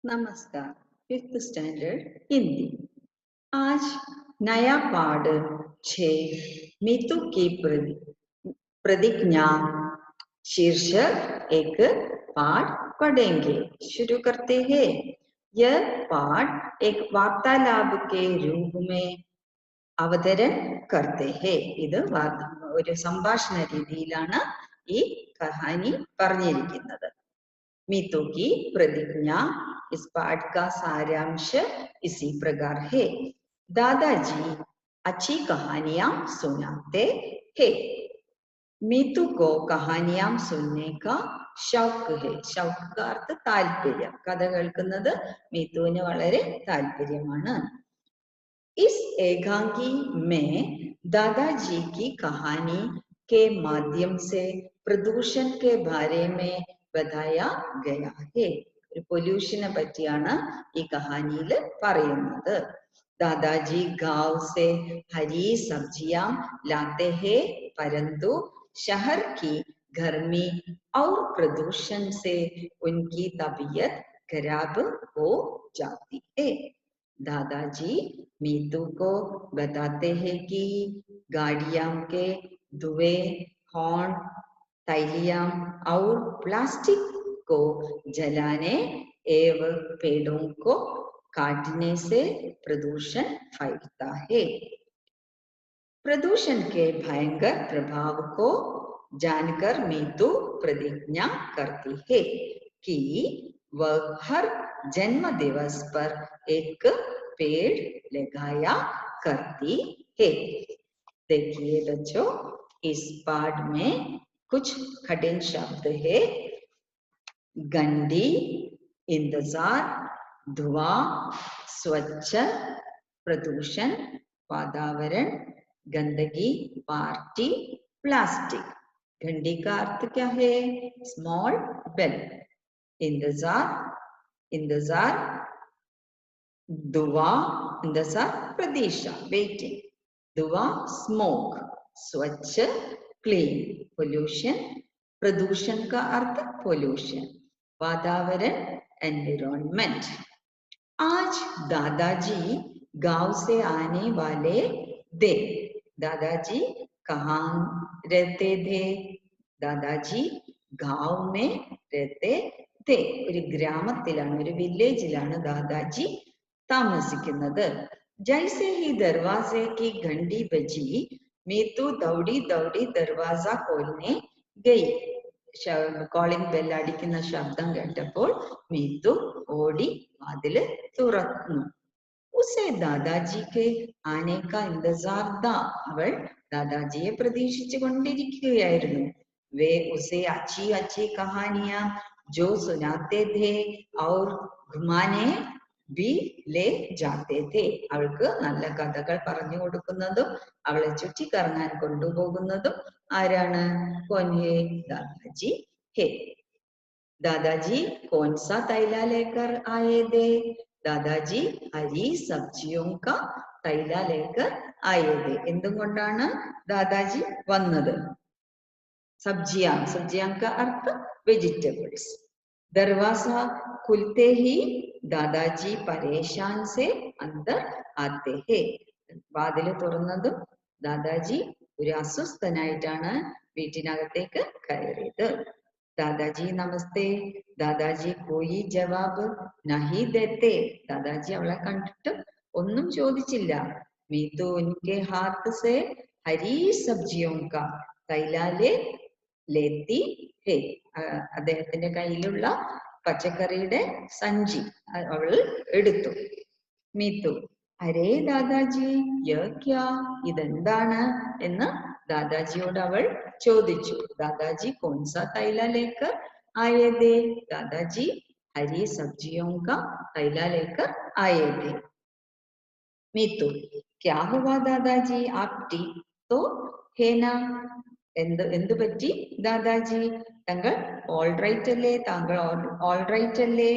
नमस्कार। 5th standard Hindi. आज नया पाठ 6 मीतू की प्रतिज्ञा शीर्षक एक पाठ पढ़ेंगे। शुरू करते हैं। यह पाठ एक वार्तालाप के रूप में അവതരണം करते हैं. ഇത് ഒരു സംഭാഷണ രീതിയിലാണ് ഈ കഹാനി പറഞ്ഞിരിക്കുന്നത്. मीतू की प्रतिज्ञा। इस पाठ का सारांश इसी प्रकार है। दादाजी अच्छी कहानियां सुनाते हैं. मीतू को कहानियां सुनने का शौक है. शौक का अर्थ താല്പര്യം. കഥ കേൾക്കുന്നത് മീത്തുവിന് വളരെ താല്പര്യമാണ്. इस एकांकी में दादाजी की कहानी के माध्यम से प्रदूषण के बारे में बताया गया है. ഒരു പൊല്യൂഷനെ പറ്റിയാണ് ഈ കഹാനിയിൽ പറയുന്നത്. दादाजी गांव से हरी सब्जियां लाते हैं, परंतु शहर की गर्मी और प्रदूषण से उनकी तबीयत खराब हो जाती है. दादाजी मीतू को बताते हैं कि गाड़ियों के धुएं, हॉर्न, तैलियां और प्लास्टिक को जलाने एवं पेड़ों को काटने से प्रदूषण फैलता है. प्रदूषण के भयंकर प्रभाव को जानकर मीतू प्रतिज्ञा करती है कि वह हर जन्म दिवस पर एक पेड़ लगाया करती है. देखिए बच्चों, इस पाठ में कुछ कठिन शब्द है. गंडी, इंतजार, धुआं, स्वच्छ, प्रदूषण, वातावरण, गंदगी, पार्टी, प्लास्टिक. घंटी का अर्थ क्या है? Small bell. इंतजार, इंतजार, धुआं, इंतजार प्रतीक्षा, वेटिंग. धुआं स्मोक. स्वच्छ क्लीन, पोल्यूशन. प्रदूषण का अर्थ पोल्यूशन. वातावरण एनवायरनमेंट. आज दादाजी गांव से आने वाले थे. दादाजी कहाँ रहते थे? दादाजी गांव में रहते थे. ഒരു ഗ്രാമത്തിലാണ്, ഒരു വില്ലേജിലാണ് ദാദാജി താമസിക്കുന്നത്. जैसे ही दरवाजे की घंटी बजी, मीतू दौड़ी दौड़ी दरवाजा खोलने गई. കോളിംഗ് ബെൽ അടിക്കുന്ന ശബ്ദം കേട്ടപ്പോൾ മീത്തു ഓടി വാതില് തുറന്നു. ഉസേ ദാദാജിക്ക് ആനെ കാ ഇന്തസാർ താ. അവൾ ദാദാജിയെ പ്രതീക്ഷിച്ചു കൊണ്ടിരിക്കുകയായിരുന്നു. വേ ഉസേ അച്ചി അച്ചി കഹാനിയാ ജോ സുനാത്തെ ഥേ ഔർ ഘുമാനെ ബി ലേ ജാത്തെ ഥേ. അവൾക്ക് നല്ല കഥകൾ പറഞ്ഞു കൊടുക്കുന്നതും അവളെ ചുറ്റിക്കറങ്ങാൻ കൊണ്ടുപോകുന്നതും ആരാണ്? കോൻഹേ? दादाजी है. दादाजी कौन सा तैला लेकर आए थे? दादाजी हरी सब्जियों का तैला लेकर आए थे. എന്തും കൊണ്ടാണ് ദാദാജി വന്നത്? सब्जियां. सब्जियां का अर्थ वेजिटेबल्स. दरवाजा खुलते ही दादाजी परेशान से अंदर आते हैं. വാതില് തുറന്നതും ദാദാജി ഒരു അസ്വസ്ഥനായിട്ടാണ് വീട്ടിനകത്തേക്ക് കയറിയത്. ദാദാജി നമസ്തേ. ദാദാജി കോയി ജവാബ് നഹി ദേത്തെ. ദാദാജി അവളെ കണ്ടിട്ട് ഒന്നും ചോദിച്ചില്ല. മീതു ഉൻകെ ഹാത്ത് സെ ഹരി സബ്ജിയോं का തൈലാ ലേത്തി ഹേ. അദ്ദേഹത്തിന്റെ കയ്യിലുള്ള പച്ചക്കറിയുടെ സഞ്ചി അവൾ എടുത്തു. മീതു അരേ ദാദാജി യേ ക്യാ? ഇതെന്താണ് എന്ന് ദാദാജിയോട് അവൾ ചോദിച്ചു. ദാദാജി കോൺസാ തൈല ലേക്കർ ആയേ ഥേ? ദാദാജി ഹരി സബ്ജിയോं का തൈല ലേക്കർ ആയേ ഥേ. മീതു ക്യാ ഹുവാ ദാദാജി? ആപ് ठीक तो है ना? എന്ത് പറ്റി ദാദാജി? താങ്കൾ ഓൾ റൈറ്റ് അല്ലേ? താങ്കൾ ഓൾ റൈറ്റ് അല്ലേ?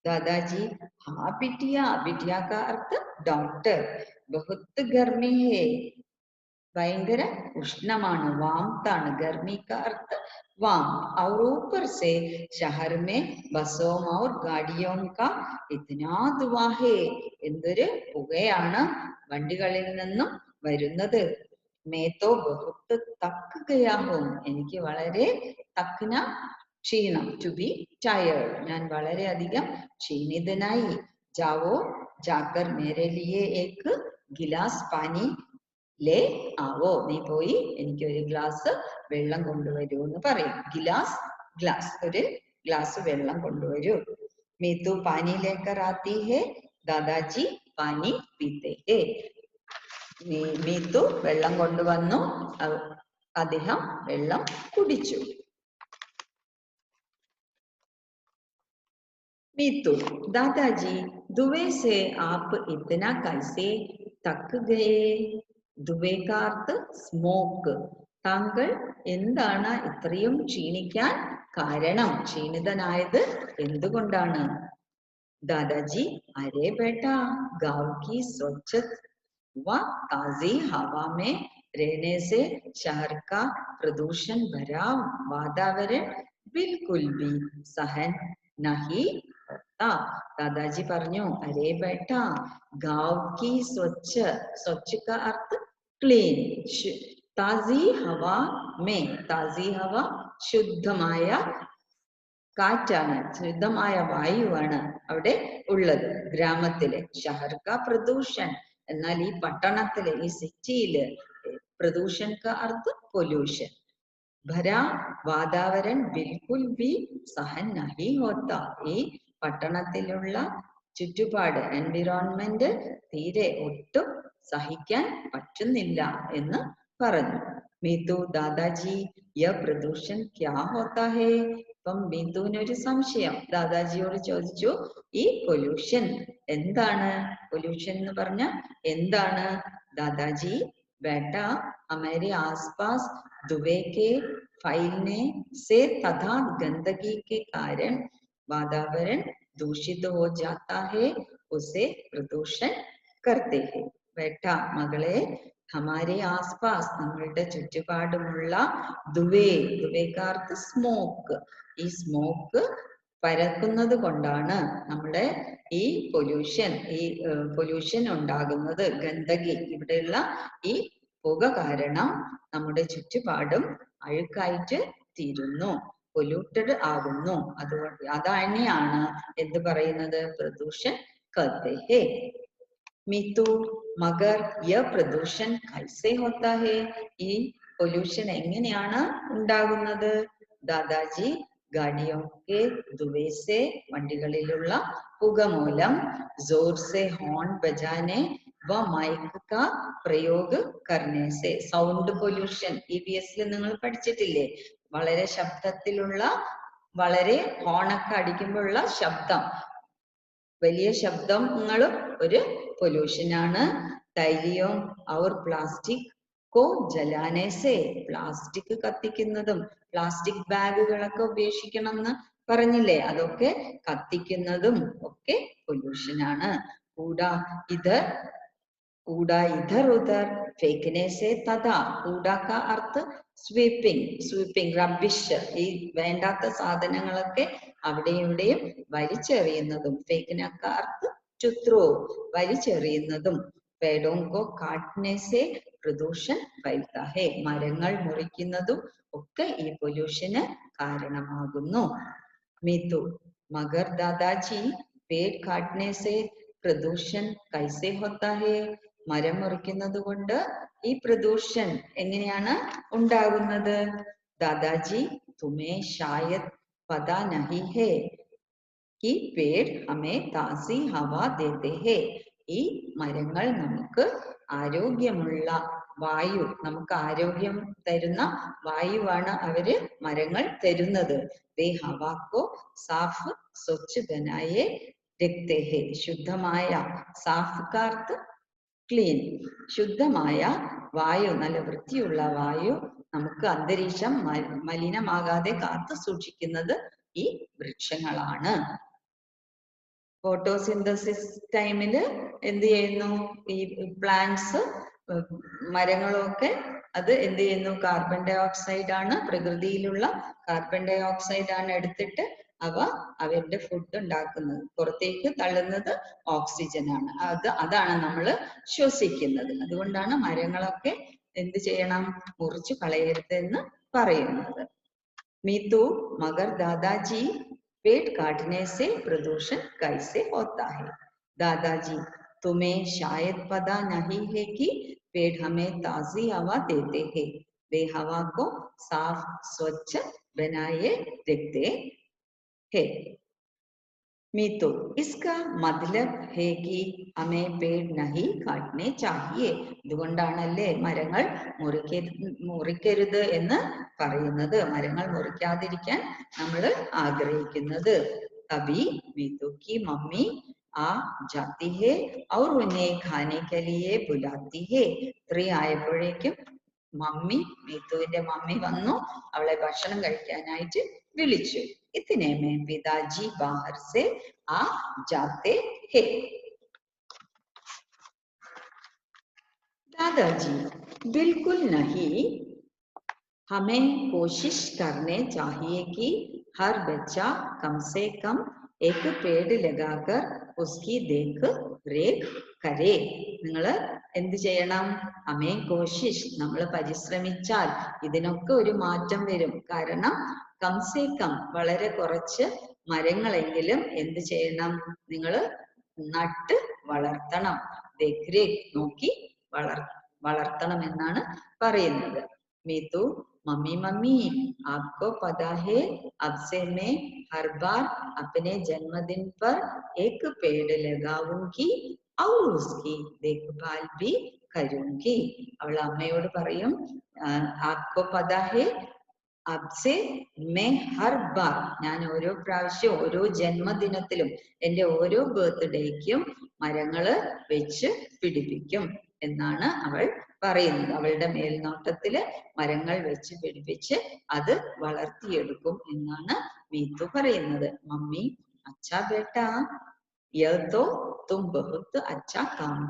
दादाजी हाँ बिटिया. बिटिया का अर्थ डॉक्टर. बहुत गर्मी है. ഭയങ്കര ഉഷ്ണമാണ്, വാംതാണ്. ഗർമി കാ അർത്ഥ वाम और ऊपर से शहर में बसों और गाड़ियों का इतना धुआं है എന്തൊരു പുകയാണ് വണ്ടികളിൽ നിന്നും വരുന്നത് मैं तो बहुत थक गया हूँ എനിക്ക് വളരെ തക്ന ക്ഷീണം to be tired ഞാൻ വളരെ അധികം ക്ഷീണിതനായി जाओ जाकर मेरे लिए एक गिलास पानी ले आओ നീ പോയി എനിക്ക് ഒരു ഗ്ലാസ് വെള്ളം കൊണ്ടുവരൂ എന്ന് പറയും गिलास ഗ്ലാസ് ഒരു ഗ്ലാസ് വെള്ളം കൊണ്ടുവരൂ मीतू पानी लेकर आती है दादाजी पानी पीते हैं मीतू വെള്ളം കൊണ്ടുവന്നു അദ്ദേഹം വെള്ളം കുടിച്ചു मीतू दादाजी धुएं से आप इतना कैसे थक गए धुएं का अर्थ स्मोक താങ്കൾ എന്താണ് ഇത്രയും ക്ഷീണിക്കാൻ കാരണം ക്ഷീണിതനായത് എന്തുകൊണ്ടാണ് दादाजी अरे बेटा गांव की स्वच्छ व ताजी हवा में रहने से शहर का प्रदूषण भरा वातावरण बिल्कुल भी सहन नहीं होता दादाजी പറഞ്ഞു अरे बेटा गांव की स्वच्छ का अर्थ क्लीन ताजी हवा में ताजी हवा ശുദ്ധമായ കാറ്റാണ് ശുദ്ധമായ വായുവാണ് അവിടെ ഉള്ളത് ഗ്രാമത്തിലെ ഷഹർക്ക പ്രദൂഷൺ എന്നാൽ ഈ പട്ടണത്തിലെ ഈ സിറ്റിയില് പ്രദൂഷൺ का अर्थ പൊല്യൂഷൻ ഭരാ വാതാവരൺ ബിൽകുൽ ബി സഹൻ നഹി ഹോത്ത ഈ പട്ടണത്തിലുള്ള ചുറ്റുപാട് എൻവിറോൺമെന്റ് തീരെ ഒട്ടും സഹിക്കാൻ പറ്റുന്നില്ല എന്ന് പറഞ്ഞു മീതു ദാദാജി യ പ്രദൂഷൺ ക്യാ ഹോത്താ ഹേ അപ്പം ബിന്ദുവിനൊരു സംശയം ദാദാജിയോട് ചോദിച്ചു ഈ പൊല്യൂഷൻ എന്താണ് പൊല്യൂഷൻ എന്ന് പറഞ്ഞ എന്താണ് ദാദാജി ബേട്ട हमारे आसपास धुएं के फैलने से तथा गंदगी के कारण वातावरण दूषित हो जाता है उसे प्रदूषण करते हैं बेटा मകളെ हमारे आसपास നമ്മളുടെ ചുറ്റുപാടുമുള്ള ധുവേകാർത്ത് സ്മോക്ക് ഈ സ്മോക്ക് പരക്കുന്നത് കൊണ്ടാണ് നമ്മുടെ ഈ പൊല്യൂഷൻ ഉണ്ടാകുന്നത് ഗന്ധകി ഇവിടെയുള്ള ഈ പുക കാരണം നമ്മുടെ ചുറ്റുപാടും അഴുക്കായിട്ട് തീരുന്നു പൊല്യൂട്ടഡ് ആകുന്നു അതുകൊണ്ട് അതന്നെയാണ് എന്ത് പറയുന്നത് പ്രദൂഷൺ കർത്തേ ഹേ मीतू मगर यह प्रदूषण कैसे होता है ഈ പൊല്യൂഷൻ എങ്ങനെയാണ് ഉണ്ടാകുന്നത് ദാദാജി ഗാഡിയോं के धुएं से വണ്ടികളിലുള്ള പുക മൂലം जोर से हॉर्न बजाने व माइक का प्रयोग करने से സൗണ്ട് പൊല്യൂഷൻ ഇവിഎസിൽ നിങ്ങൾ പഠിച്ചിട്ടില്ലേ വളരെ ശബ്ദത്തിലുള്ള വളരെ ഹോണൊക്കെ അടിക്കുമ്പോഴുള്ള ശബ്ദം വലിയ ശബ്ദങ്ങളും ഒരു പൊല്യൂഷൻ ആണ് തൈലിയും और പ്ലാസ്റ്റിക് को जलाने से പ്ലാസ്റ്റിക് കത്തിക്കുന്നതും പ്ലാസ്റ്റിക് ബാഗുകളൊക്കെ ഉപേക്ഷിക്കണം എന്ന് പറഞ്ഞില്ലേ അതൊക്കെ കത്തിക്കുന്നതും ഒക്കെ പൊല്യൂഷൻ ആണ് കൂടാ इधर उधर फेंकने से तथा कूड़ा का अर्थ സ്വീപ്പിംഗ് റബ്ബിഷ് ഈ വേണ്ടാത്ത സാധനങ്ങളൊക്കെ അവിടെയും ഇവിടെയും വലിച്ചെറിയുന്നതും ഫേക്കിനൊക്കെ അർത്ഥ ചുത്രോ വലിച്ചെറിയുന്നതും പേടോങ്കോ കാട്ടിനെ സേ പ്രദൂഷൺ ഫൈൽത്താ ഹേ മരങ്ങൾ മുറിക്കുന്നതും ഒക്കെ ഈ പൊല്യൂഷന് കാരണമാകുന്നു മിതു മഗർ ദാദാജി പേട് കാട്ടിനെ സേ പ്രദൂഷൺ കൈസേ ഹോത്താ ഹേ മരം മുറിക്കുന്നത് കൊണ്ട് ഈ പ്രദൂഷൺ എങ്ങനെയാണ് ഉണ്ടാകുന്നത് ദാദാജി തുമേ ഷായത് പതാ നഹി ഹേ कि पेड़ हमें ताजी हवा देते हैं ഈ മരങ്ങൾ നമുക്ക് ആരോഗ്യമുള്ള വായു നമുക്ക് ആരോഗ്യം തരുന്ന വായുവാണ് അവര് മരങ്ങൾ തരുന്നത് വേ ഹവാക്കോ സാഫ് സ്വച്ഛ ബനായേ രഖ്തേ ഹേ ശുദ്ധമായ സാഫ് കാർത്ത് ക്ലീൻ ശുദ്ധമായ വായു നല്ല വൃത്തിയുള്ള വായു നമുക്ക് അന്തരീക്ഷം മലിനമാകാതെ കാത്തു സൂക്ഷിക്കുന്നത് ഈ വൃക്ഷങ്ങളാണ് ഫോട്ടോസിന്തസിസ് ടൈമില് എന്ത് ചെയ്യുന്നു ഈ പ്ലാന്റ്സ് മരങ്ങളൊക്കെ അത് എന്ത് ചെയ്യുന്നു? കാർബൺ ഡൈ ഓക്സൈഡ് ആണ്, പ്രകൃതിയിലുള്ള കാർബൺ ഡൈ ഓക്സൈഡ് ആണ് എടുത്തിട്ട് അവ അവരുടെ ഫുഡ് ഉണ്ടാക്കുന്നത്. പുറത്തേക്ക് തള്ളുന്നത് ഓക്സിജൻ ആണ്. അതാണ് നമ്മൾ ശ്വസിക്കുന്നത്. അതുകൊണ്ടാണ് മരങ്ങളൊക്കെ എന്ത് ചെയ്യണം? മുറിച്ചു കളയരുത് എന്ന് പറയുന്നത്. मीतू मगर दादाजी पेड़ काटने से प्रदूषण कैसे होता है? दादाजी तुम्हें शायद पता नहीं है कि पेड़ हमें ताजी हवा देते हैं, वे हवा को साफ स्वच्छ बनाए रखते हैं। मीतू इसका मतलब है कि हमें पेड़ नहीं काटने चाहिए. ഇതുകൊണ്ടാണല്ലേ മരങ്ങൾ മുറിക്കരുത് എന്ന് പറയുന്നത്. മരങ്ങൾ മുറിക്കാതിരിക്കാൻ നമ്മൾ ആഗ്രഹിക്കുന്നത്. तभी मीतू की मम्मी आ जाती है और उन्हें खाने के लिए बुलाती है. ഇത്രയും ആയപ്പോഴേക്കും മമ്മി, മീത്തുവിന്റെ മമ്മി വന്നു അവളെ ഭക്ഷണം കഴിക്കാനായിട്ട് വിളിച്ചു. इतने में पिताजी बाहर से आ जाते हैं. दादाजी बिल्कुल नहीं, हमें कोशिश करने चाहिए कि हर बच्चा कम से कम एक पेड़ लगाकर उसकी देख रेख करे. നിങ്ങൾ എന്ത് ചെയ്യണം? അമേ കോശിഷ്, നമ്മൾ പരിശ്രമിച്ചാൽ ഇതിനൊക്കെ ഒരു മാറ്റം വരും. കാരണം കംസേ കം, വളരെ കുറച്ച് മരങ്ങളെങ്കിലും എന്ത് ചെയ്യണം? നിങ്ങൾ നട്ട് വളർത്തണം. ദേഖ് നോക്കി വളർത്തണം എന്നാണ് പറയുന്നത്. मीतू मम्मी मम्मी आपको पता है अब से मैं हर बार अपने जन्मदिन पर एक पेड़ लगाऊंगी और उसकी देखभाल भी करूंगी. അവൾ അമ്മയോട് പറയും, आपको पता है अब से मैं हर बार, ഞാൻ ഓരോ പ്രാവശ്യം ഓരോ ജന്മദിനത്തിലും എൻ്റെ ഓരോ ബർത്ത്ഡേക്കും മരങ്ങള് വെച്ച് പിടിപ്പിക്കും എന്നാണ് അവൾ പറയുന്നത്. അവളുടെ മേൽനോട്ടത്തില് മരങ്ങൾ വെച്ച് പിടിപ്പിച്ച് അത് വളർത്തിയെടുക്കും എന്നാണ് മീത്തു പറയുന്നത്. മമ്മി അച്ഛാ ബേട്ടാ യഹ് തോ തും ബഹുത് അച്ഛാ കാം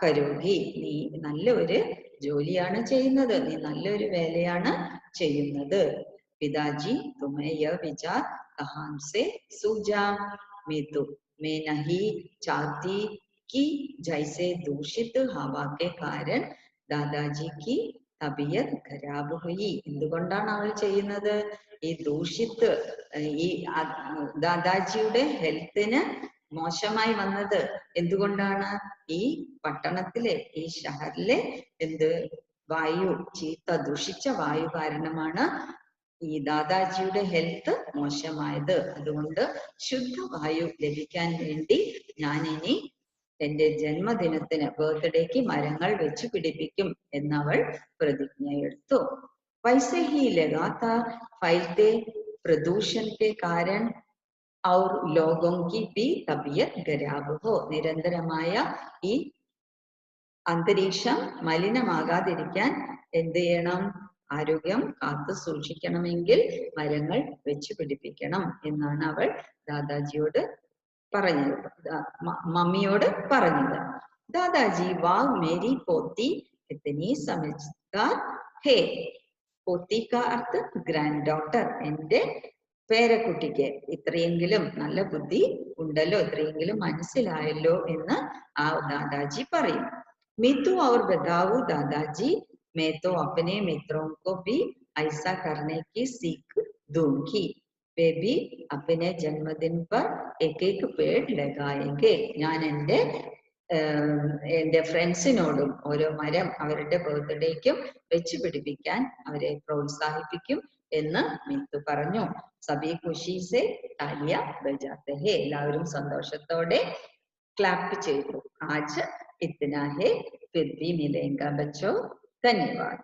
കരോഗി. നീ നല്ല ഒരു ജോലിയാണ് ചെയ്യുന്നത്, നീ നല്ലൊരു വേലയാണ് ചെയ്യുന്നത്. പിതാജി തുമേ യഹ് വിചാർ കഹാൻ സെ സൂജാ? മീത്തു मैं नहीं चाहती कि जैसे दूषित हवा के कारण दादाजी की तबीयत खराब हुई. എന്തുകൊണ്ടാണ് അവൾ ചെയ്യുന്നത്? ഈ ദൂഷിത്ത്, ഈ ദാദാജിയുടെ ഹെൽത്തിന് മോശമായി വന്നത് എന്തുകൊണ്ടാണ്? ഈ പട്ടണത്തിലെ, ഈ ഷഹറിലെ വായു, ചീത്ത ദുഷിച്ച വായു കാരണമാണ് ഈ ദാദാജിയുടെ ഹെൽത്ത് മോശമായത്. അതുകൊണ്ട് ശുദ്ധവായു ലഭിക്കാൻ വേണ്ടി ഞാൻ ഇനി എന്റെ ജന്മദിനത്തിന്, ബർത്ത്ഡേക്ക് മരങ്ങൾ വെച്ച് പിടിപ്പിക്കും എന്നവൾ പ്രതിജ്ഞയെടുത്തു. वैसे ही लगातार फैलते प्रदूषण के कारण और लोगों की भी तबीयत खराब हो. നിരന്തരമായ ഈ അന്തരീക്ഷം മലിനമാകാതിരിക്കാൻ എന്ത് ചെയ്യണം? ആരോഗ്യം കാത്തു സൂക്ഷിക്കണമെങ്കിൽ മരങ്ങൾ വെച്ച് പിടിപ്പിക്കണം എന്നാണ് അവൾ ദാദാജിയോട് പറഞ്ഞത്, മമ്മിയോട് പറഞ്ഞത്. ദാദാജി വാവ് മേരി പോത്തി ഇത്തനി സമജ്ദാർ ഹേ. പോത്തി കാ അർത്ഥ ഗ്രാൻഡ് ഡോട്ടർ. എന്റെ പേരക്കുട്ടിക്ക് ഇത്രയെങ്കിലും നല്ല ബുദ്ധി ഉണ്ടല്ലോ, ഇത്രയെങ്കിലും മനസ്സിലായല്ലോ എന്ന് ആ ദാദാജി പറയും. मीतू और बताओ दादाजी, मैं तो अपने मित्रों को भी ऐसा करने की सीख दूंगी, वे भी अपने जन्मदिन पर एक एक पेड़ लगाएंगे. ഞാൻ എൻ്റെ ഫ്രണ്ട്സിനോടും ഓരോ മരം അവരുടെ ബർത്ത്ഡേക്കും വെച്ച് പിടിപ്പിക്കാൻ അവരെ പ്രോത്സാഹിപ്പിക്കും എന്ന് മീത്തു പറഞ്ഞു. സബി ഖുഷി സെ താലിയ ബജാത്തെ ഹേ. എല്ലാവരും സന്തോഷത്തോടെ ക്ലാപ്പ് ചെയ്തു. ആജ് इतना है, फिर भी मिलेगा बच्चों. धन्यवाद.